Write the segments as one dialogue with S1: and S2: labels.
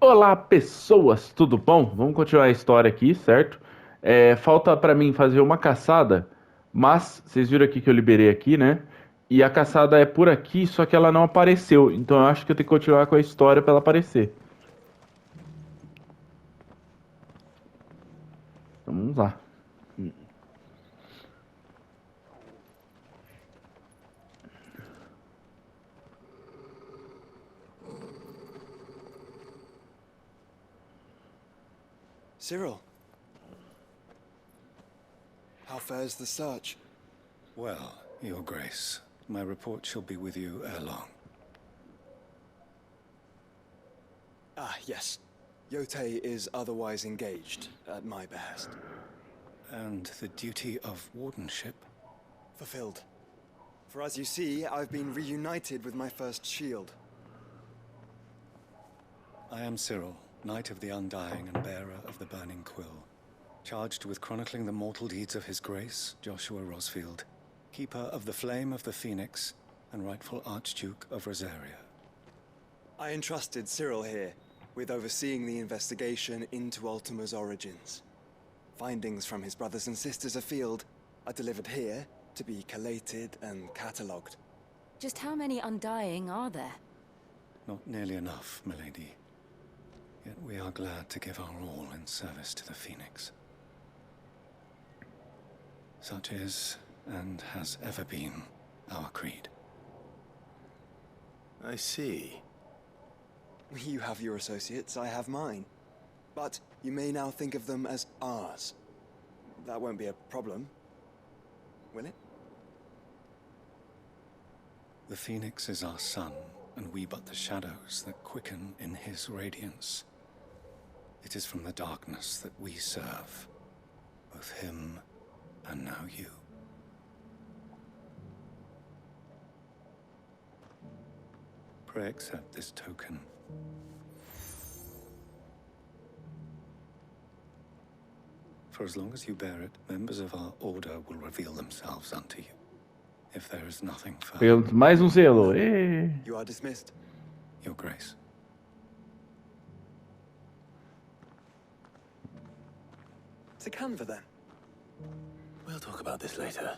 S1: Olá, pessoas, tudo bom? Vamos continuar a história aqui, certo? Falta pra mim fazer uma caçada, mas vocês viram aqui que eu liberei aqui, né? E a caçada é por aqui, só que ela não apareceu. Então eu acho que eu tenho que continuar com a história pra ela aparecer. Então vamos lá.
S2: Cyril, how fares the search?
S3: Well, Your Grace, my report shall be with you ere long.
S2: Ah, yes. Yotei is otherwise engaged, at my behest.
S3: And the duty of wardenship?
S2: Fulfilled. For as you see, I've been reunited with my first shield.
S3: I am Cyril, Knight of the Undying and bearer of the Burning Quill, charged with chronicling the mortal deeds of His Grace, Joshua Rosfield, Keeper of the Flame of the Phoenix, and rightful Archduke of Rosaria.
S2: I entrusted Cyril here with overseeing the investigation into Ultima's origins. Findings from his brothers and sisters afield are delivered here to be collated and catalogued.
S4: Just how many Undying are there?
S3: Not nearly enough, milady. Yet we are glad to give our all in service to the Phoenix. Such is, and has ever been, our creed.
S5: I see.
S2: You have your associates, I have mine. But you may now think of them as ours. That won't be a problem, will it?
S3: The Phoenix is our sun, and we but the shadows that quicken in his radiance. It is from the darkness that we serve, both him and now you. Pray accept this token. For as long as you bear it, members of our order will reveal themselves unto you. If there is nothing further,
S1: Pegamos mais um selo. Ê!
S2: You are dismissed.
S3: Your Grace.
S2: To Canva then.
S5: We'll talk about this later.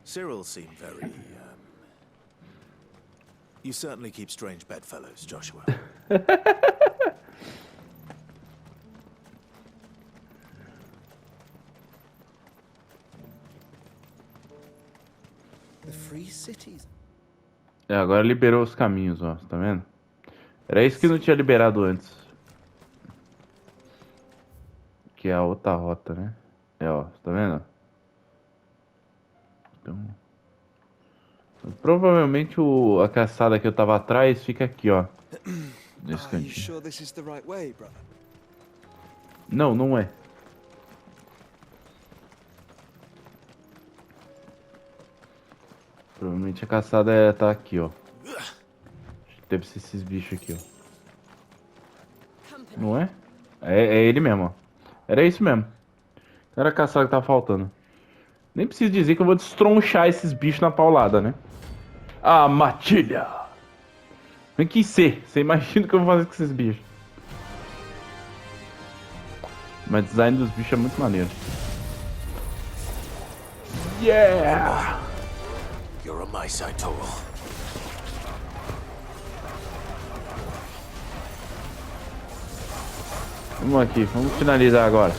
S5: Cyril seemed very, You certainly keep strange bedfellows, Joshua.
S2: The free cities.
S1: Agora liberou os caminhos, ó. Tá vendo? Era isso que não tinha liberado antes. Que é a outra rota, né? Ó. Tá vendo? Então, provavelmente a caçada que eu tava atrás fica aqui, ó. Nesse
S2: Are you
S1: cantinho.
S2: sure this is the right way, brother?
S1: Não, não é. Provavelmente a caçada tá aqui, ó. Deve ser esses bichos aqui, ó. Não é? É ele mesmo, ó. Era isso mesmo. Era a caçada que tava faltando. Nem preciso dizer que eu vou destronchar esses bichos na paulada, né? Ah, matilha! Tem que ser. Você imagina o que eu vou fazer com esses bichos. Mas o design dos bichos é muito maneiro. Yeah!
S5: You're on my side, Toro.
S1: Vamos aqui, vamos finalizar agora.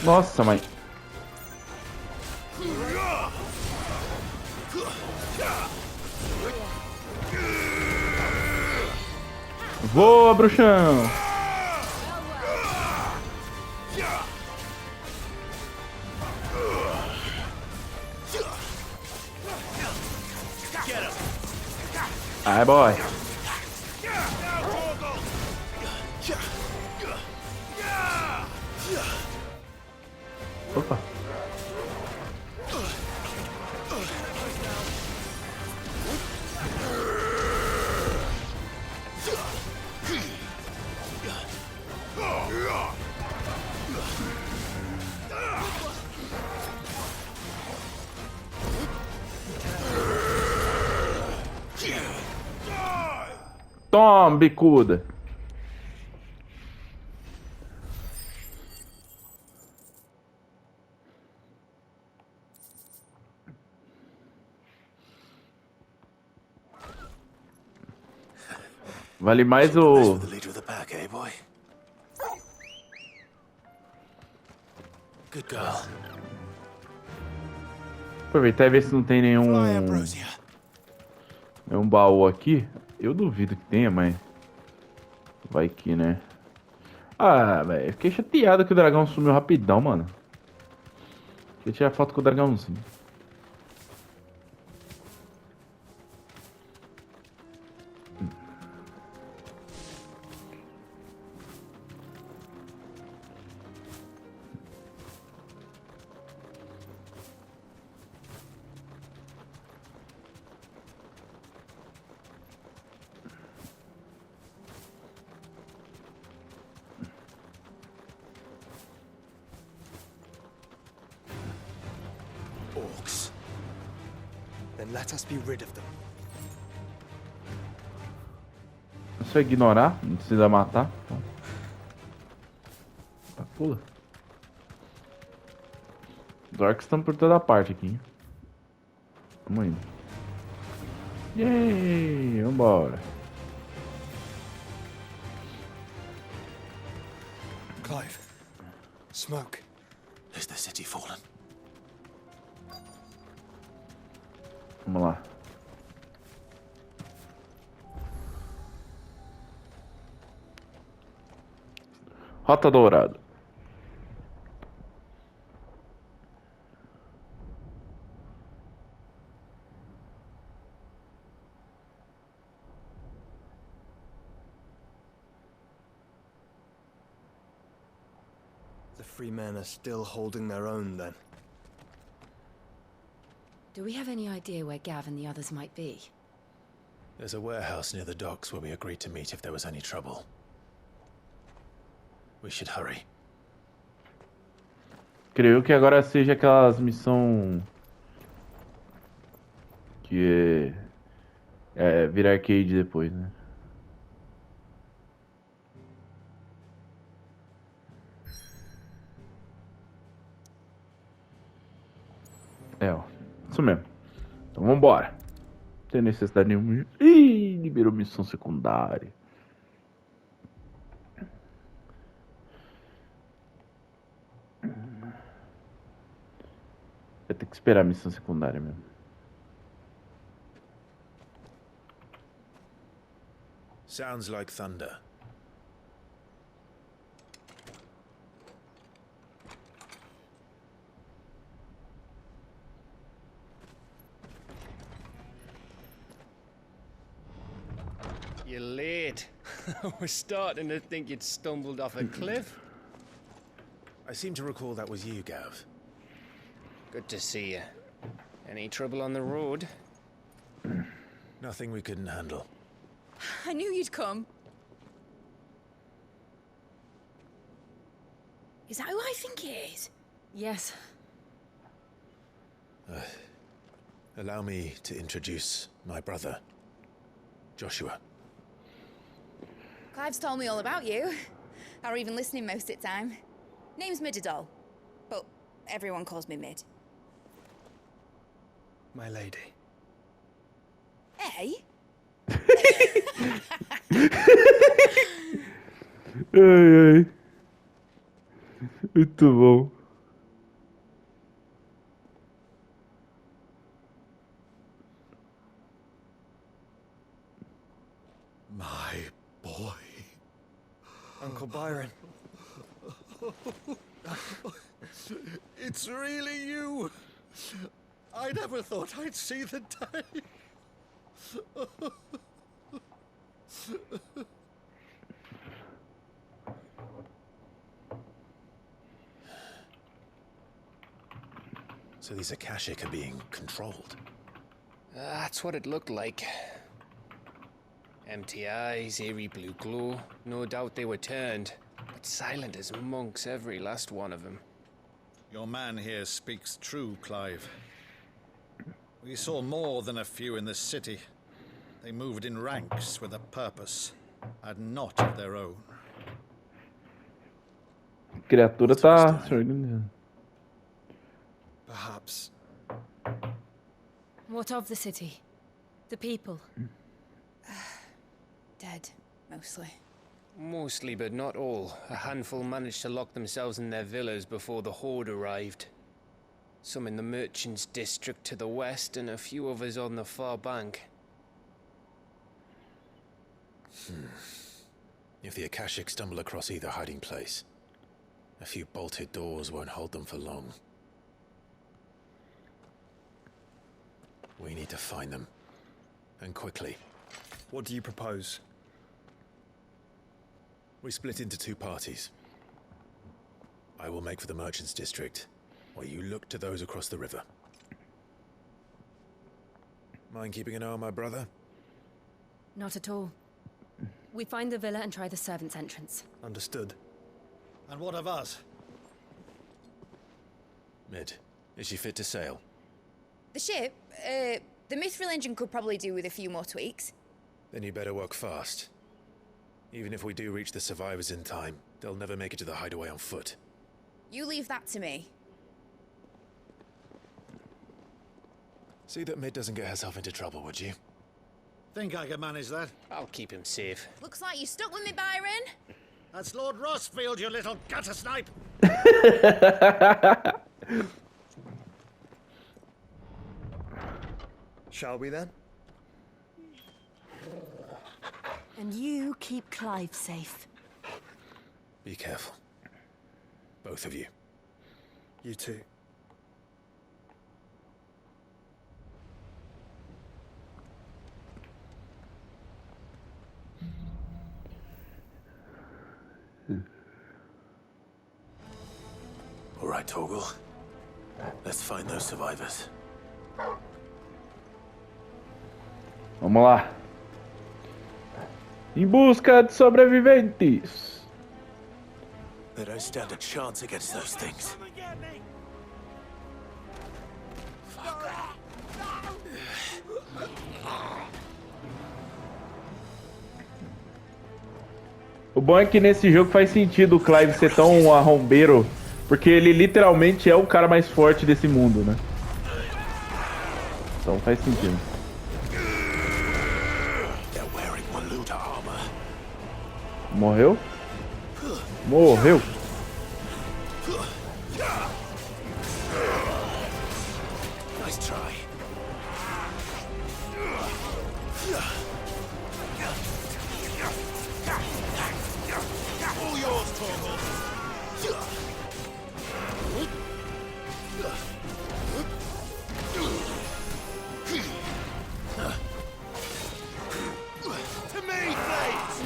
S1: Nossa, mãe. Voa, bruxão! Ai, boy. Opa. Toma, bicuda. Vale mais
S5: Nice
S1: o...
S5: for the leader of the pack, eh, boy? Good girl.
S1: Aproveitar e ver se não tem nenhum...
S5: Fly, Ambrosia.
S1: Nenhum baú aqui. Eu duvido que tenha, mas... Vai que, né? Ah, velho. Fiquei chateado que o dragão sumiu rapidão, mano. Queria tirar foto com o dragãozinho.
S2: Orcs. Then let us be rid of them.
S1: É só ignorar, não precisa matar. Então. Tá, pula. Os orcs estão por toda parte aqui. Hein? Vamos indo. Yay! Vambora.
S2: Clive. Smoke.
S5: Is the city fallen?
S1: Vamos lá. Rota dourada.
S2: The free men are still holding their own then.
S4: Do we have any idea where Gav and the others might be?
S5: There's a warehouse near the docks where we agreed to meet if there was any trouble. We should hurry.
S1: Creio que agora seja aquelas missão que é virar arcade depois, né? É, ó. Isso mesmo. Então vambora. Não tem necessidade nenhuma. Ih, liberou missão secundária. Vai ter que esperar a missão secundária mesmo.
S5: Sounds like thunder.
S6: You're late. We're starting to think you'd stumbled off a cliff.
S5: I seem to recall that was you, Gav.
S6: Good to see you. Any trouble on the road?
S5: Nothing we couldn't handle.
S4: I knew you'd come.
S7: Is that who I think it is?
S4: Yes.
S5: Allow me to introduce my brother, Joshua.
S7: Clive's told me all about you. Or even listening most of the time. Name's Midadol. But everyone calls me Mid.
S2: My lady.
S7: Eh?
S1: Ai, ai. Muito bom.
S2: My boy. Uncle Byron.
S3: It's really you. I never thought I'd see the day.
S5: So these Akashic are being controlled.
S6: That's what it looked like. Empty eyes, eerie blue glow. No doubt they were turned, but silent as monks, every last one of them.
S8: Your man here speaks true, Clive. We saw more than a few in this city. They moved in ranks with a purpose, and not of their own.
S1: A criatura tá se organizando.
S2: Perhaps.
S4: What of the city? The people?
S7: Dead, mostly.
S6: Mostly, but not all. A handful managed to lock themselves in their villas before the horde arrived. Some in the merchants' district to the west, and a few others on the far bank.
S5: If the Akashic stumble across either hiding place, a few bolted doors won't hold them for long. We need to find them. And quickly.
S2: What do you propose?
S5: We split into two parties. I will make for the merchants' district, while you look to those across the river. Mind keeping an eye on my brother?
S4: Not at all. We find the villa and try the servants' entrance.
S2: Understood.
S8: And what of us?
S5: Mid, is she fit to sail?
S7: The ship, the Mithril engine could probably do with a few more tweaks.
S5: Then you better work fast. Even if we do reach the survivors in time, they'll never make it to the hideaway on foot.
S7: You leave that to me.
S5: See that Mid doesn't get herself into trouble, would you?
S8: Think I can manage that?
S6: I'll keep him safe.
S7: Looks like you stuck with me, Byron.
S8: That's Lord Rossfield, you little gutter snipe!
S2: Shall we then?
S4: And you keep Clive safe.
S5: Be careful. Both of you.
S2: You too.
S5: All right, Torgal. Let's find those survivors.
S1: Vamos lá. Em busca de sobreviventes.
S5: They don't stand a chance against those things.
S1: O bom é que nesse jogo faz sentido o Clive ser tão arrombeiro, porque ele literalmente é o cara mais forte desse mundo, né? Então faz sentido. Morreu? Morreu!
S5: Nice try. All yours, Torgal. To me, blades!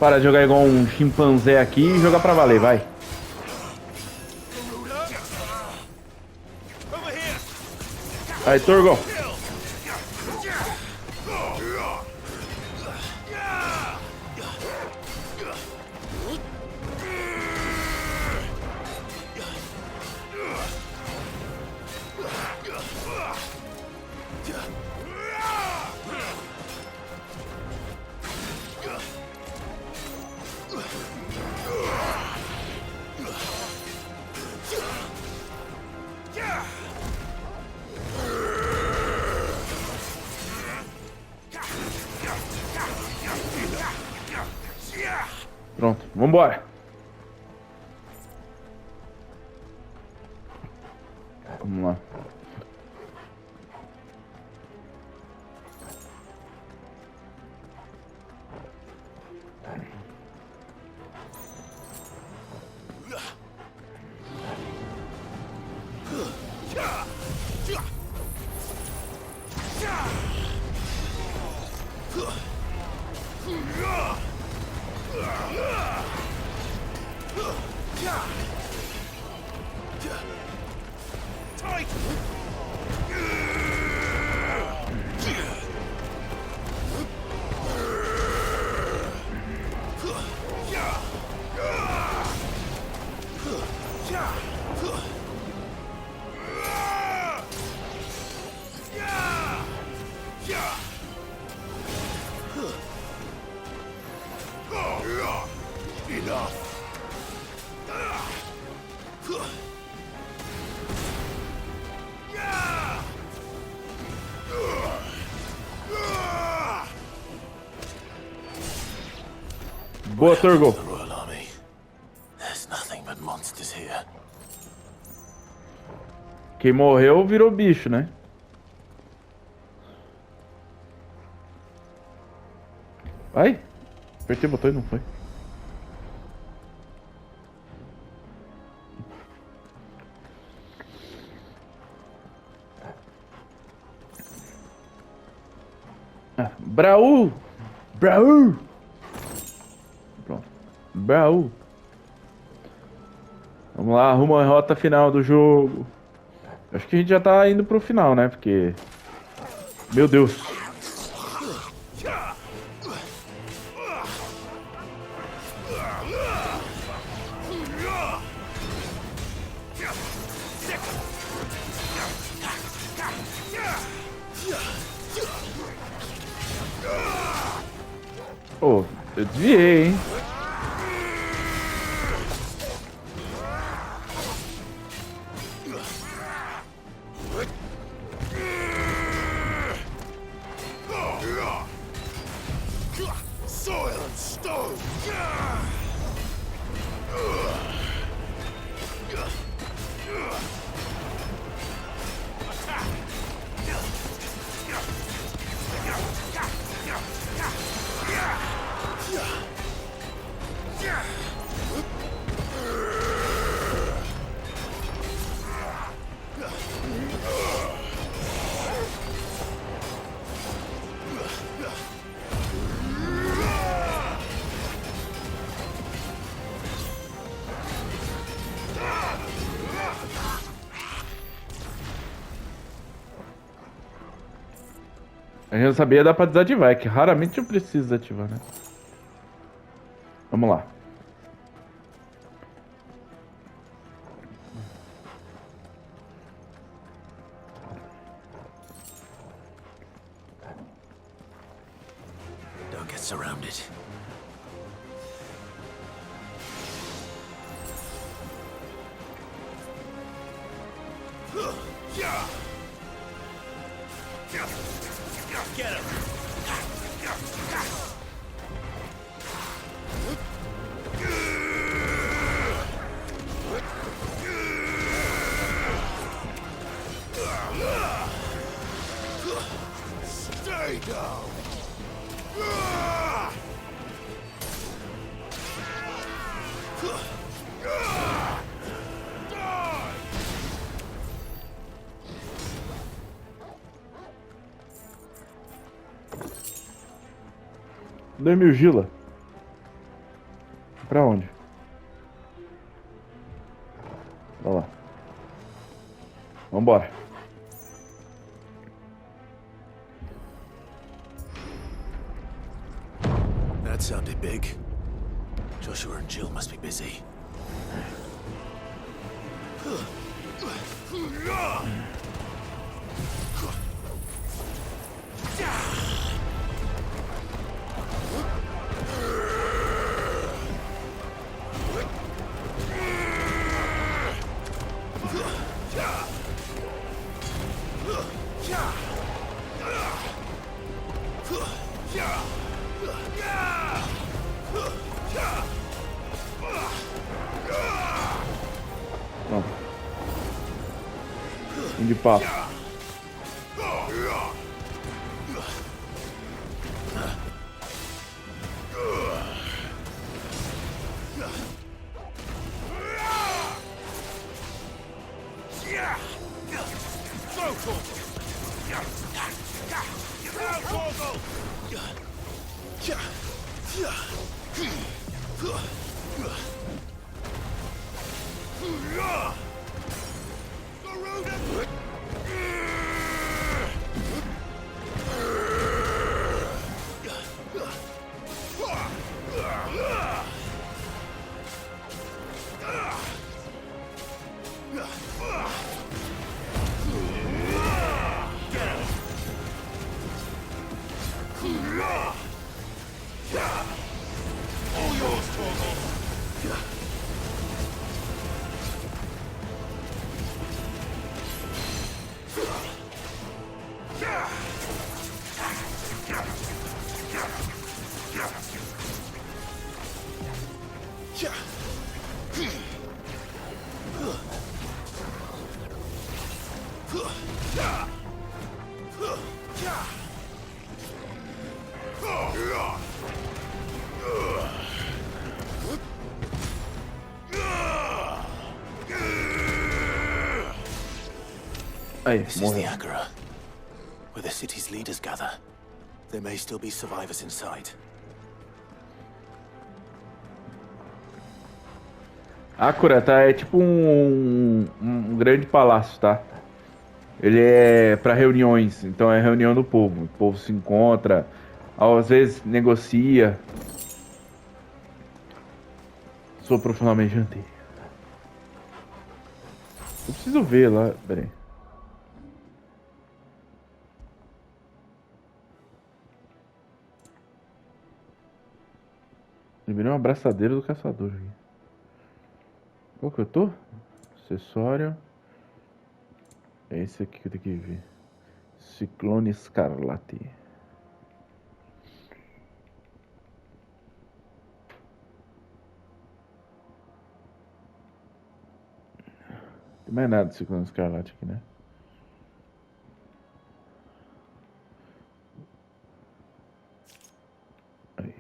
S1: Para de jogar igual um chimpanzé aqui e jogar pra valer, vai. Aí, Torgal. Pronto, vambora. Vamos lá. Boa, Turgo.
S5: The Royal Army. There's nothing but monsters here.
S1: Quem morreu virou bicho, né? Ai, apertei o botão e não foi. Braú! Braú! Pronto. Braú! Vamos lá, rumo à rota final do jogo. Acho que a gente já tá indo pro final, né? Porque... Meu Deus! Oh, eu desviei, hein? A gente não sabia, dá pra desativar, é que raramente eu preciso desativar, né? Vamos lá.
S5: Don't get surrounded.
S9: Get him! Stay down!
S1: Dormiu Gila. Pra onde? Olha lá. Vambora.
S5: That sounded big. Joshua and Jill must be busy.
S1: Pronto. Fim de papo. Aí,
S5: This is
S1: morreu.
S5: the Agora, where the city's leaders gather. There may still be survivors inside.
S1: Akura, tá? É tipo um grande palácio, tá? Ele é pra reuniões, então é reunião do povo. O povo se encontra, às vezes negocia. Sou profundamente anti. Eu preciso ver lá. Pera aí. Liberei uma abraçadeira do caçador aqui. Qual que eu tô? Acessório. É esse aqui que eu tenho que ver. Ciclone Escarlate. Não tem mais nada de Ciclone Escarlate aqui, né? Aí.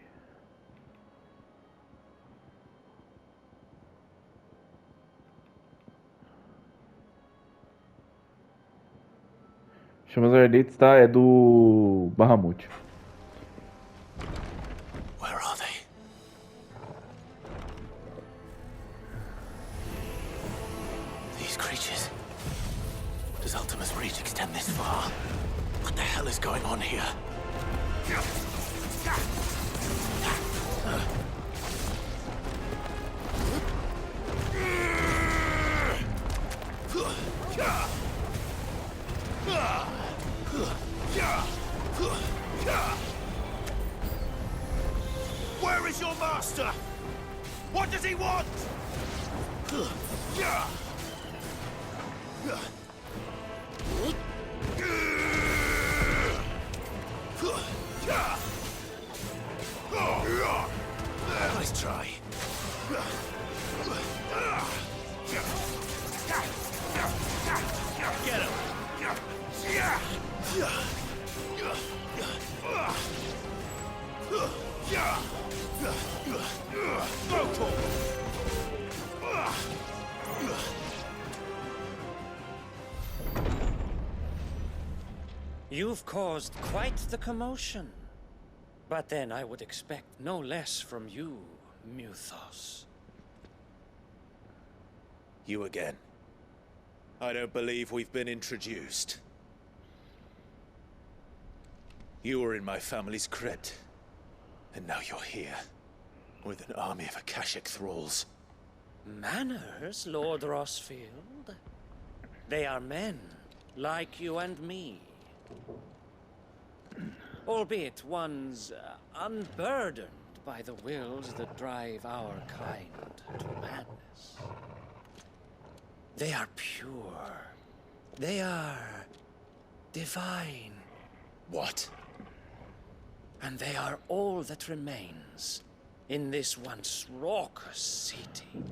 S1: Chamas Ardentes, tá? É do Bahamut.
S5: Where are they? These creatures. Does Ultima's reach extend this far? What the hell is going on here?
S9: Where is your master? What does he want?
S5: Nice try.
S9: Get him!
S10: You've caused quite the commotion. But then I would expect no less from you, Muthos.
S5: You again. I don't believe we've been introduced. You were in my family's crypt, and now you're here, with an army of Akashic thralls.
S10: Manners, Lord Rosfield? They are men, like you and me. Albeit ones unburdened by the wills that drive our kind to madness. They are pure. They are divine.
S5: What?
S10: And they are all that remains in this once raucous city.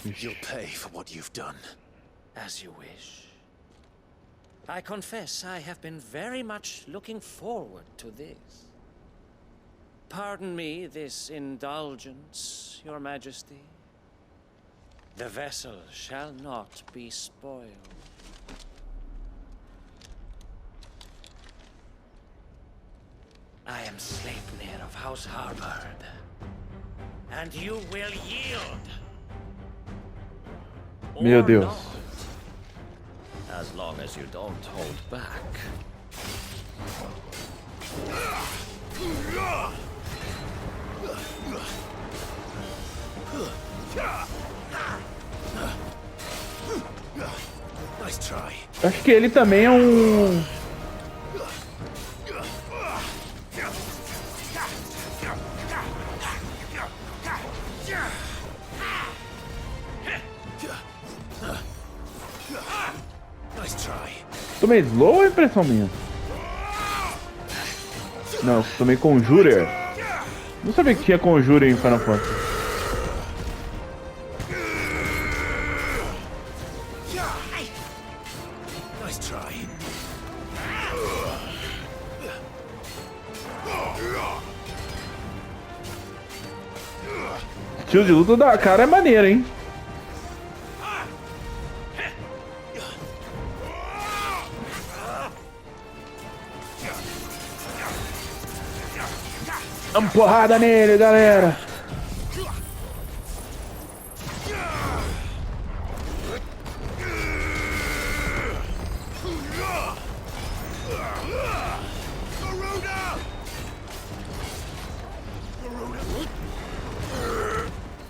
S5: You'll pay for what you've done.
S10: As you wish. I confess I have been very much looking forward to this. Pardon me this indulgence, Your Majesty. The vessel shall not be spoiled. I am Sleipnir of House Harvard, and you will yield.
S1: Meu
S10: Or
S1: Deus.
S10: not, as long as you don't hold back.
S5: Nice try.
S1: Acho que ele também é um...
S5: Nice try.
S1: Tomei slow ou é impressão minha? Não, tomei conjurer. Não sabia que tinha conjurer em Final Fantasy.
S5: Nice try.
S1: Estilo de luta da cara é maneiro, hein? Dá uma porrada nele, galera.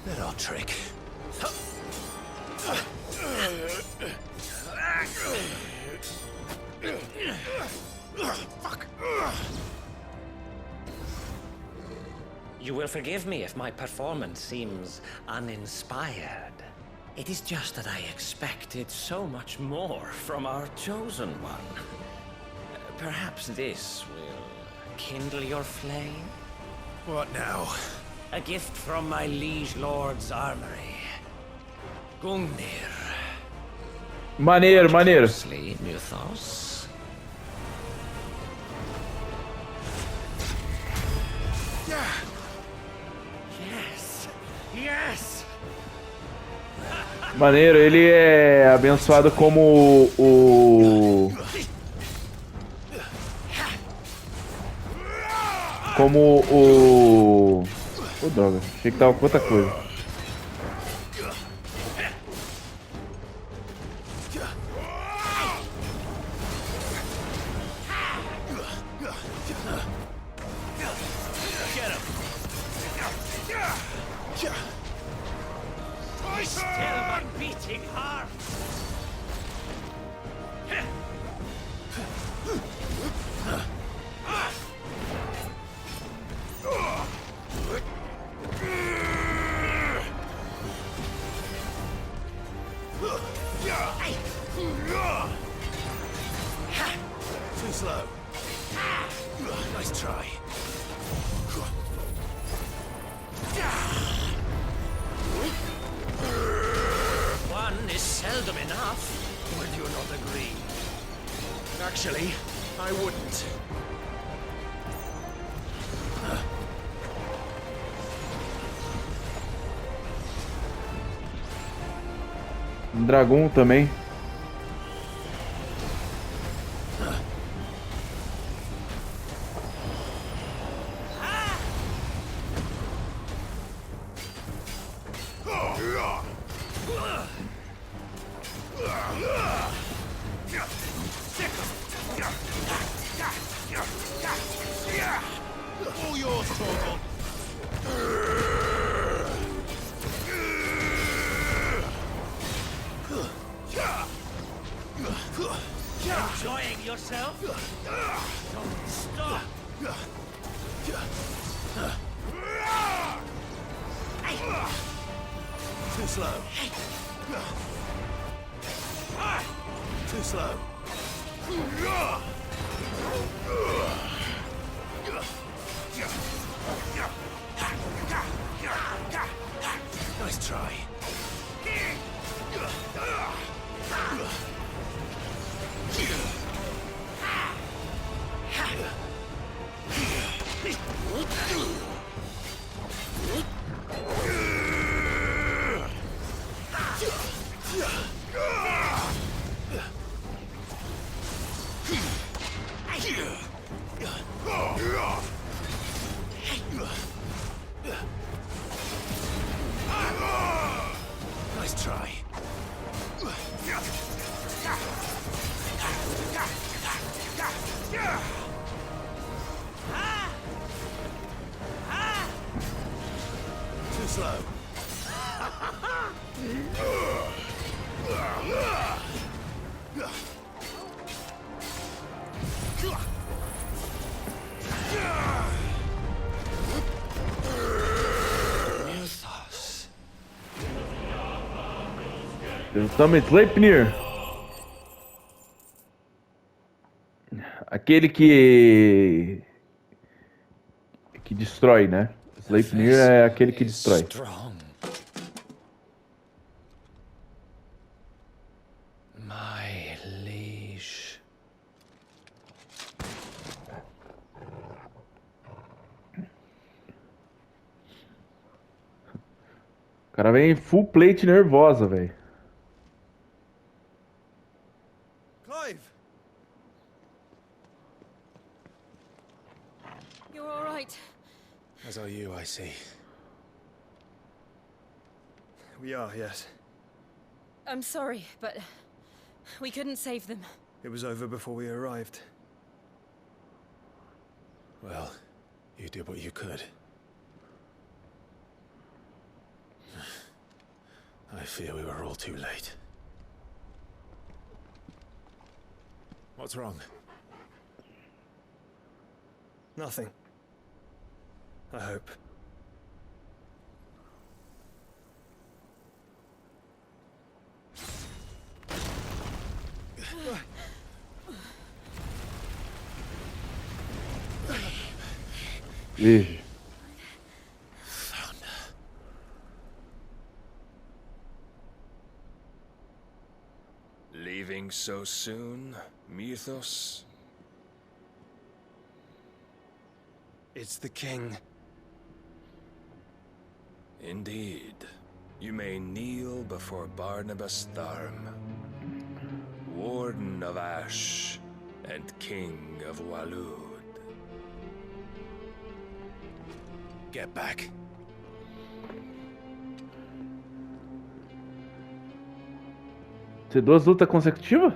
S5: Little trick. Fuck.
S10: You will forgive me if my performance seems uninspired. It is just that I expected so much more from our chosen one. Perhaps this will kindle your flame?
S5: What now?
S10: A gift from my liege lord's armory. Gungnir.
S1: Maneiro, maneiro.
S10: Sleep, Mythos. Yes! Yes!
S1: Maneiro, ele é abençoado como o... Como o... Ô, droga, achei que tava com outra coisa.
S10: Still my beating heart!
S5: Too slow. Nice try.
S10: One is seldom enough.
S5: Would you not agree? Actually, I wouldn't.
S1: Dragão também.
S9: All yours, Torgal.
S10: Enjoying yourself? Don't stop!
S5: Too slow. Too slow. Nice try.
S9: slow.
S1: Toma Sleipnir. Aquele que destrói, né? Sleipnir é aquele que destrói.
S6: My liege.
S1: O cara vem full plate nervosa, velho.
S2: Clive!
S4: You're all right.
S3: As are you, I see.
S2: We are, yes.
S4: I'm sorry, but we couldn't save them.
S2: It was over before we arrived.
S3: Well, you did what you could. I fear we were all too late. What's wrong?
S2: Nothing. I hope.
S1: Vixe.
S11: Leaving so soon, Mythos?
S2: It's the king.
S11: Indeed. You may kneel before Barnabas Tharm, Warden of Ash and King of Walud.
S3: Get back.
S1: Ter duas lutas consecutivas?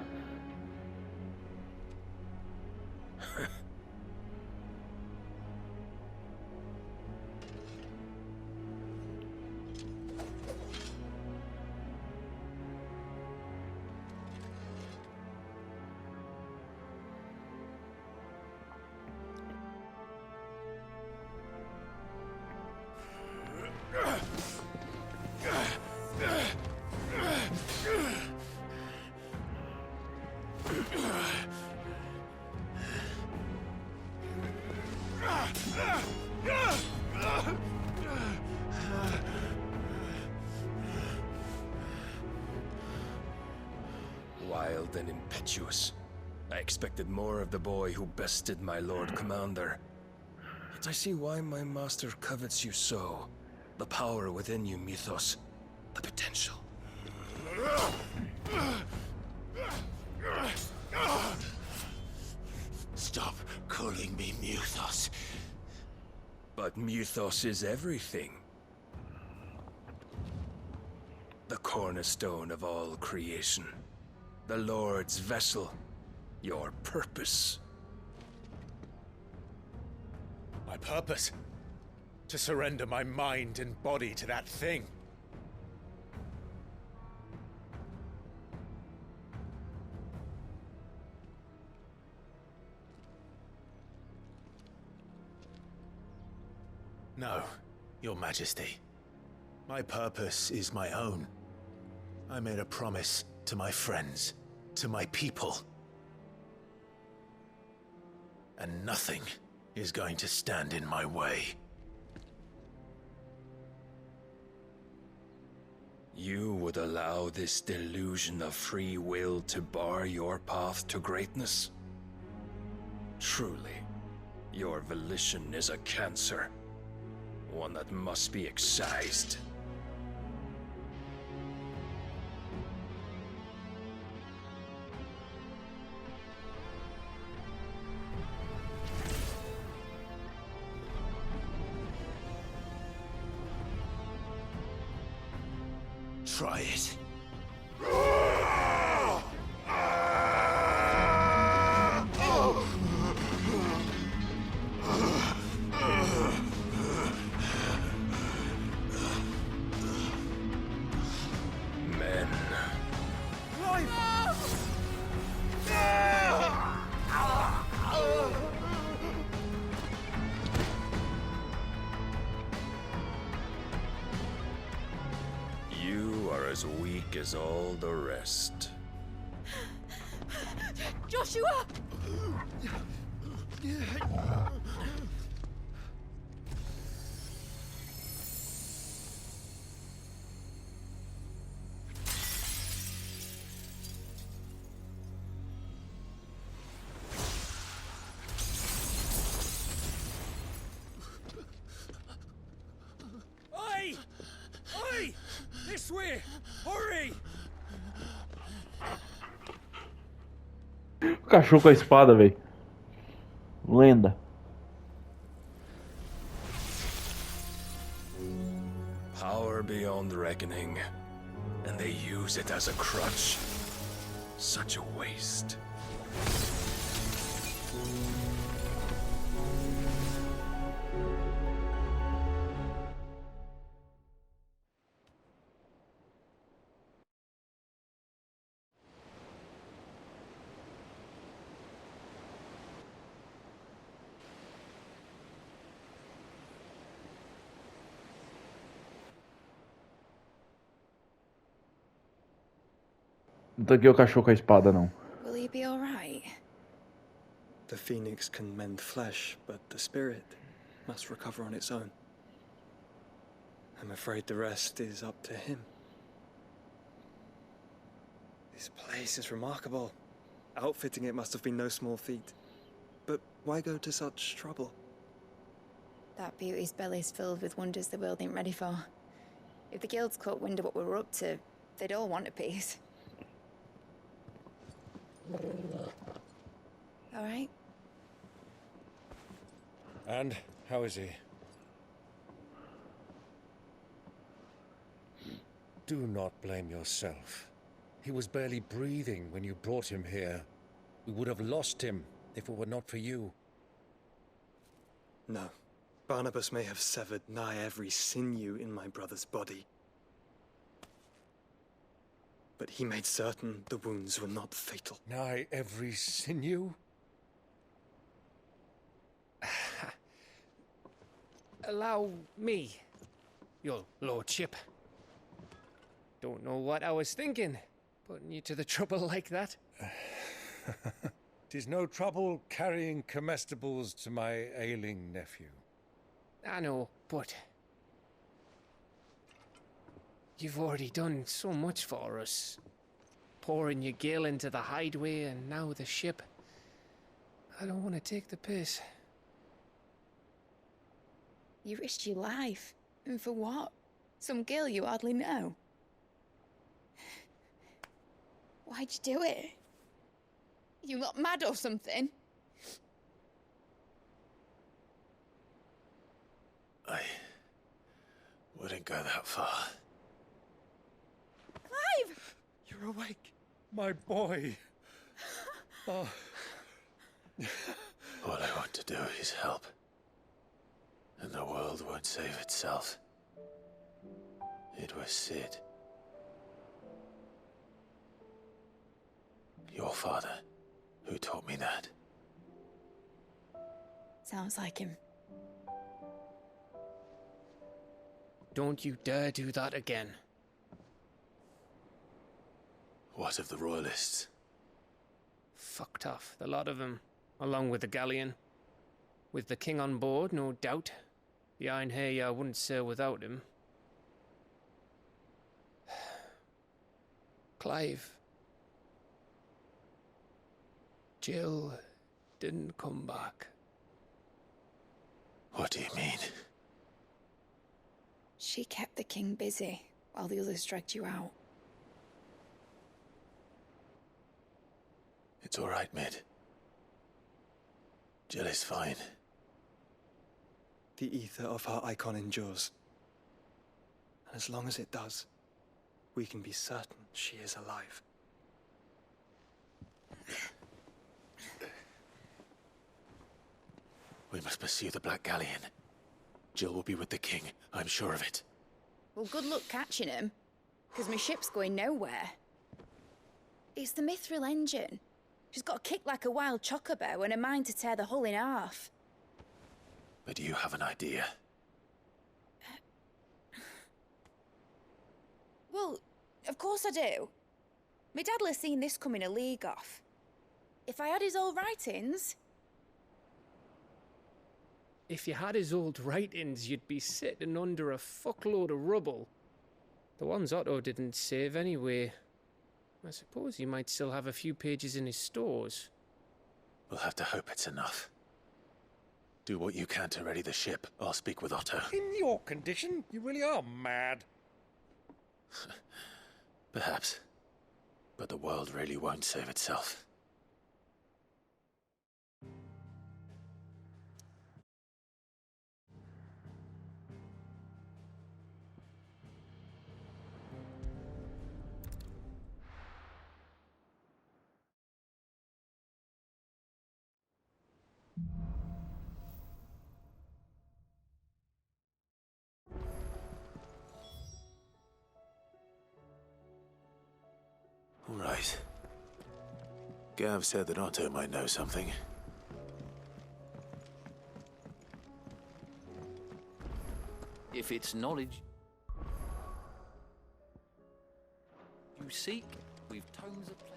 S11: Wild and impetuous. I expected more of the boy who bested my Lord Commander. But I see why my master covets you so. The power within you, Mythos. The potential.
S9: Stop calling me Mythos.
S11: But Mythos is everything. The cornerstone of all creation. The Lord's vessel. Your purpose.
S3: My purpose? To surrender my mind and body to that thing. No, Your Majesty. My purpose is my own. I made a promise to my friends, to my people. And nothing is going to stand in my way.
S11: You would allow this delusion of free will to bar your path to greatness? Truly, your volition is a cancer. One that must be excised.
S9: Try it.
S11: as weak as all the rest.
S7: Joshua!
S10: Oi! Oi! This way! Hurry!
S1: O cachorro com a espada, velho. Lenda.
S11: Power beyond reckoning, and they use it as a crutch. Such a waste.
S1: Não taguei o cachorro com a espada, não.
S7: Will he be alright?
S2: The phoenix can mend flesh, but the spirit must recover on its own. I'm afraid the rest is up to him. This place is remarkable. Outfitting it must have been no small feat. But why go to such trouble?
S7: That beauty's belly's filled with wonders the world ain't ready for. If the guilds caught wind of what we were up to, they'd all want a piece. All right?
S3: And how is he? Do not blame yourself. He was barely breathing when you brought him here. We would have lost him if it were not for you.
S2: No. Barnabas may have severed nigh every sinew in my brother's body. But he made certain the wounds were not fatal.
S3: Nigh every sinew?
S6: Allow me, your lordship. Don't know what I was thinking, putting you to the trouble like that.
S3: 'Tis no trouble carrying comestibles to my ailing nephew.
S6: I know, but you've already done so much for us. Pouring your gale into the hideaway and now the ship. I don't want to take the piss.
S7: You risked your life. And for what? Some girl you hardly know. Why'd you do it? You got mad or something?
S5: I wouldn't go that far.
S7: Clive!
S2: You're awake.
S3: My boy. Oh.
S5: All I want to do is help. And the world won't save itself. It was Sid. Your father, who taught me that.
S7: Sounds like him.
S6: Don't you dare do that again.
S5: What of the royalists?
S6: Fucked off, the lot of them, along with the galleon. With the king on board, no doubt. The Iron Hair wouldn't sail without him. Clive. Jill didn't come back.
S5: What do you mean?
S7: She kept the king busy while the others dragged you out.
S5: It's all right, Mid. Jill is fine.
S2: The ether of her icon endures. And as long as it does, we can be certain she is alive.
S5: We must pursue the Black Galleon. Jill will be with the king, I'm sure of it.
S7: Well, good luck catching him, because my ship's going nowhere. It's the Mithril engine. She's got a kick like a wild chocobo and a mind to tear the hull in half.
S5: But do you have an idea?
S7: Well, Of course I do. My dad'll have seen this coming a league off. If I had his old writings...
S6: If you had his old writings, you'd be sitting under a fuckload of rubble. The ones Otto didn't save anyway. I suppose he might still have a few pages in his stores.
S5: We'll have to hope it's enough. Do what you can to ready the ship. I'll speak with Otto.
S9: In your condition, you really are mad.
S5: Perhaps. But the world really won't save itself. All right. Gav said that Otto might know something.
S12: If it's knowledge you seek, we've tones of plenty.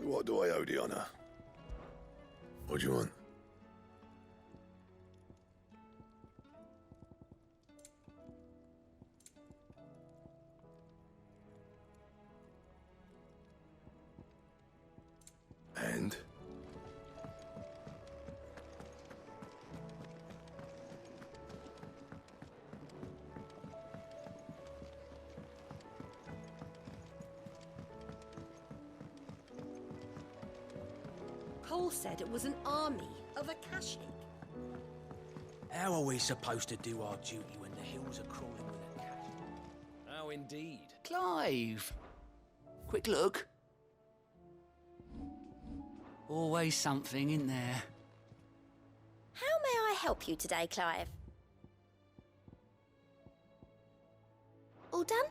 S11: What do I owe the honor? What do you want? And?
S13: Cole said it was an army of Akashic.
S12: How are we supposed to do our duty when the hills are crawling with a cat?
S6: How indeed.
S12: Clive! Quick look. Always something in there.
S7: How may I help you today, Clive? All done?